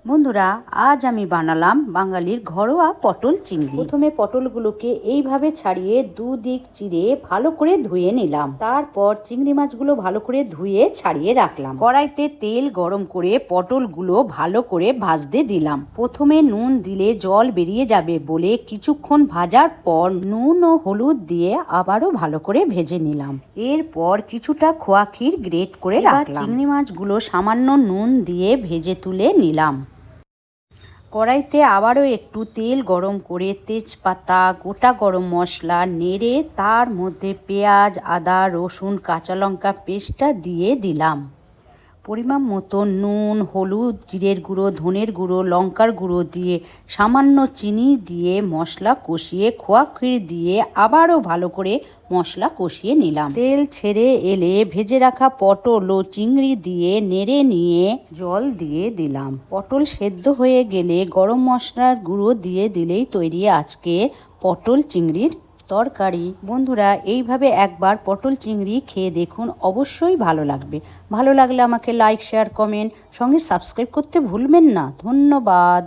বন্ধুরা, আজ আমি বানালাম বাঙালির ঘরোয়া পটল চিংড়ি। প্রথমে পটলগুলোকে এইভাবে ছাড়িয়ে দুদিক চিড়ে ভালো করে ধুয়ে নিলাম। তারপর চিংড়ি মাছগুলো ভালো করে ধুয়ে ছাড়িয়ে রাখলাম। কড়াইতে তেল গরম করে পটলগুলো ভালো করে ভাজতে দিলাম। প্রথমে নুন দিলে জল বেরিয়ে যাবে বলে কিছুক্ষণ ভাজার পর নুন ও হলুদ দিয়ে আবারও ভালো করে ভেজে নিলাম। এরপর কিছুটা খোয়া ক্ষীর গ্রেট করে রাখলাম। চিংড়ি মাছগুলো সামান্য নুন দিয়ে ভেজে তুলে নিলাম। কড়াইতে আবারও একটু তেল গরম করে তেজপাতা, গোটা গরম মশলা নেড়ে তার মধ্যে পেঁয়াজ, আদা, রসুন, কাঁচা লঙ্কা পেস্টটা দিয়ে দিলাম। পরিমাণ মতো নুন, হলুদ, জিরের গুঁড়ো, ধনের গুঁড়ো, লঙ্কার গুঁড়ো দিয়ে সামান্য চিনি দিয়ে মশলা কষিয়ে খোয়া ক্ষীর দিয়ে আবারও ভালো করে মশলা কষিয়ে নিলাম। তেল ছেড়ে এলে ভেজে রাখা পটল ও চিংড়ি দিয়ে নেড়ে নিয়ে জল দিয়ে দিলাম। পটল সেদ্ধ হয়ে গেলে গরম মশলার গুঁড়ো দিয়ে দিলেই তৈরি আজকে পটল চিংড়ির তরকারি। বন্ধুরা, এইভাবে একবার পটল চিংড়ি খেয়ে দেখুন, অবশ্যই ভালো লাগবে। ভালো লাগলে আমাকে লাইক, শেয়ার, কমেন্ট সঙ্গে সাবস্ক্রাইব করতে ভুলবেন না। ধন্যবাদ।